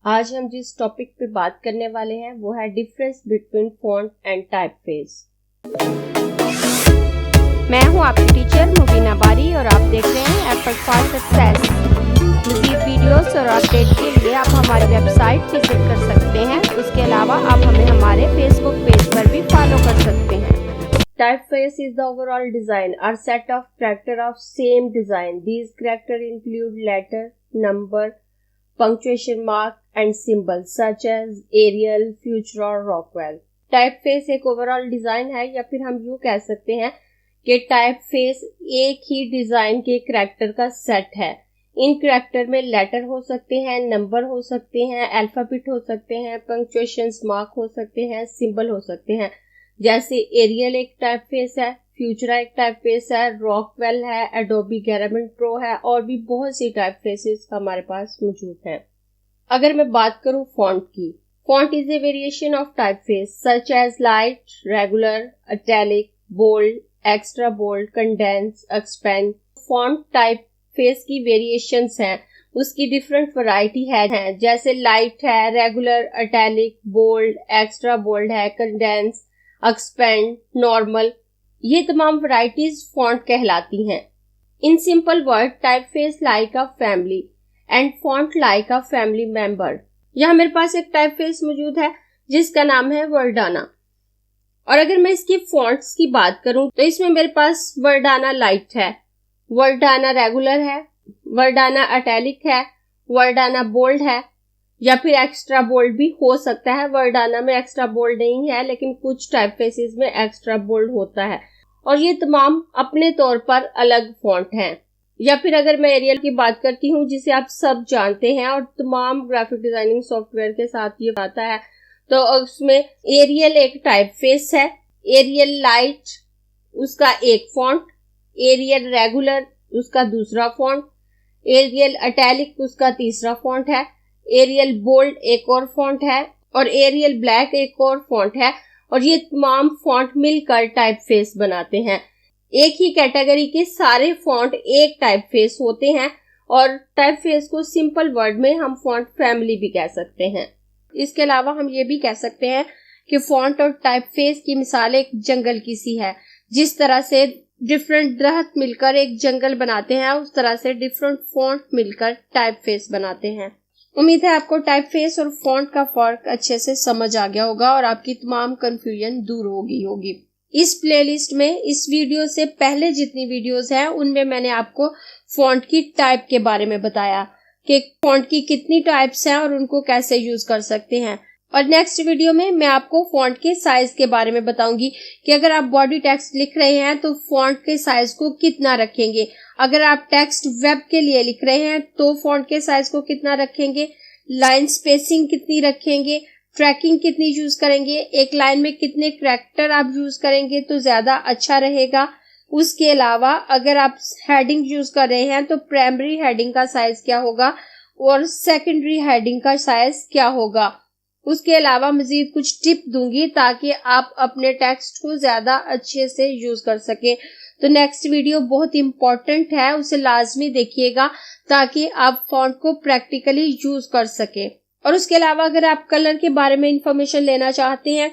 आज हम जिस टॉपिक पे बात करने वाले हैं वो है difference between font and typeface. मैं हूं आपकी टीचर मुबीना बारी और आप देख रहे हैं एफर्ट फॉर सक्सेस। मज़ीद वीडियोस और अपडेट के लिए आप हमारी वेबसाइट विजिट कर सकते हैं। इसके अलावा आप हमें हमारे फेसबुक पेज पर भी फॉलो कर सकते हैं। Typeface is the overall design or set of character of same design. These characters include letter, number, punctuation mark and symbols such as Arial, Futura और Rockwell. टाइपफेस एक ओवरऑल डिजाइन है या फिर हम यूं कह सकते हैं कि टाइपफेस एक ही डिजाइन के करैक्टर का सेट है। इन करैक्टर में लेटर हो सकते हैं, नंबर हो सकते हैं, अल्फाबेट हो सकते हैं, पंक्चुएशन मार्क हो सकते हैं, सिंबल हो सकते हैं। जैसे एरियल एक टाइपफेस है, फ्यूचरा एक टाइपफेस है, रॉकवेल है, एडोबी ग्रामेर प्रो है और भी बहुत सी टाइपफेसेस हमारे पास मौजूद हैं। अगर मैं बात करूं फॉन्ट की, font is a variation of typeface such as light, regular, italic, bold, extra bold, condense, expand. Font typeface की वेरिएशंस हैं, उसकी डिफरेंट वैरायटी है, जैसे लाइट है, regular, italic, bold, extra bold है, कंडेंस, एक्सपेंड, नॉर्मल। ये तमाम वैरायटीज फॉन्ट कहलाती हैं। In simple word, typeface like a family and font like a family member. यहाँ मेरे पास एक टाइपफेस मौजूद है जिसका नाम है वर्डाना, और अगर मैं इसकी फॉन्ट्स की बात करूं तो इसमें मेरे पास वर्डाना लाइट है, वर्डाना रेगुलर है, वर्डाना इटैलिक है, वर्डाना बोल्ड है या फिर एक्स्ट्रा बोल्ड भी हो सकता है। वर्डाना में एक्स्ट्रा बोल्ड नहीं है लेकिन कुछ टाइपफेसेस में एक्स्ट्रा बोल्ड होता है और ये तमाम अपने तौर पर अलग फॉन्ट हैं। या फिर अगर मैं एरियल की बात करती हूँ जिसे आप सब जानते हैं और तमाम ग्राफिक डिजाइनिंग सॉफ्टवेयर के साथ ये आता है, तो उसमें एरियल एक टाइपफेस है, एरियल लाइट उसका एक फॉन्ट, एरियल रेगुलर उसका दूसरा फॉन्ट, एरियल इटैलिक उसका तीसरा फॉन्ट है, एरियल बोल्ड एक और फॉन्ट है और एरियल ब्लैक एक और फॉन्ट है। और ये तमाम फॉन्ट मिलकर टाइपफेस बनाते हैं। एक ही कैटेगरी के सारे फॉन्ट एक टाइपफेस होते हैं और टाइपफेस को सिंपल वर्ड में हम फॉन्ट फैमिली भी कह सकते हैं। इसके अलावा हम ये भी कह सकते हैं कि फॉन्ट और टाइपफेस की मिसाल एक जंगल की सी है। जिस तरह से डिफरेंट दरख्त मिलकर एक जंगल बनाते हैं, उस तरह से डिफरेंट फॉन्ट मिलकर टाइपफेस बनाते हैं। उम्मीद है आपको टाइपफेस और फॉन्ट का फर्क अच्छे से समझ आ गया होगा और आपकी तमाम कंफ्यूजन दूर हो गई होगी। इस प्लेलिस्ट में इस वीडियो से पहले जितनी वीडियोस हैं उनमें मैंने आपको फॉन्ट की टाइप के बारे में बताया कि फॉन्ट की कितनी टाइप्स हैं और उनको कैसे यूज कर सकते हैं। और नेक्स्ट वीडियो में मैं आपको फॉन्ट के साइज के बारे में बताऊंगी कि अगर आप बॉडी टेक्स्ट लिख रहे हैं तो फॉन्ट के साइज को कितना रखेंगे, अगर आप टेक्स्ट वेब के लिए लिख रहे हैं तो फॉन्ट के साइज को कितना रखेंगे, लाइन स्पेसिंग कितनी रखेंगे, ट्रैकिंग कितनी यूज करेंगे, एक लाइन में कितने कैरेक्टर आप यूज करेंगे तो ज्यादा अच्छा रहेगा। उसके अलावा अगर आप हेडिंग यूज कर रहे हैं तो प्राइमरी हेडिंग का साइज क्या होगा और सेकेंडरी हेडिंग का साइज क्या होगा। उसके अलावा मजीद कुछ टिप दूंगी ताकि आप अपने टेक्स्ट को ज्यादा अच्छे से यूज कर सके। तो नेक्स्ट वीडियो बहुत इंपॉर्टेंट है, उसे लाजमी देखिएगा ताकि आप फॉन्ट को प्रैक्टिकली यूज कर सके। और उसके अलावा अगर आप कलर के बारे में इंफॉर्मेशन लेना चाहते हैं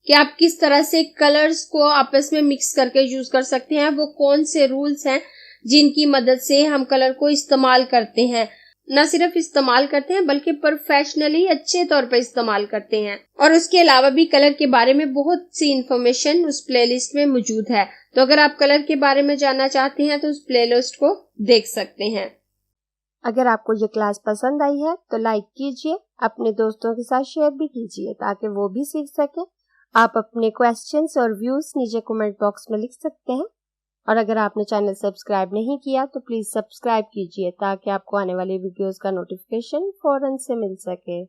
कि आप किस तरह से कलर्स को आपस में मिक्स करके यूज कर सकते हैं, वो कौन से रूल्स हैं जिनकी मदद से हम कलर को इस्तेमाल करते हैं, न सिर्फ इस्तेमाल करते हैं बल्कि प्रोफेशनली अच्छे तौर पर इस्तेमाल करते हैं। और उसके अलावा भी कलर के बारे में बहुत सी इंफॉर्मेशन उस प्लेलिस्ट में मौजूद है। तो अगर आप कलर के बारे में जानना चाहते हैं तो उस प्लेलिस्ट को देख सकते हैं। अगर आपको ये क्लास पसंद आई है तो लाइक कीजिए, अपने दोस्तों के साथ शेयर भी कीजिए ताकि वो भी सीख सके। आप अपने क्वेश्चंस और व्यूज नीचे कमेंट बॉक्स में लिख सकते हैं। और अगर आपने चैनल सब्सक्राइब नहीं किया तो प्लीज सब्सक्राइब कीजिए ताकि आपको आने वाली वीडियोस का नोटिफिकेशन फौरन से मिल सके।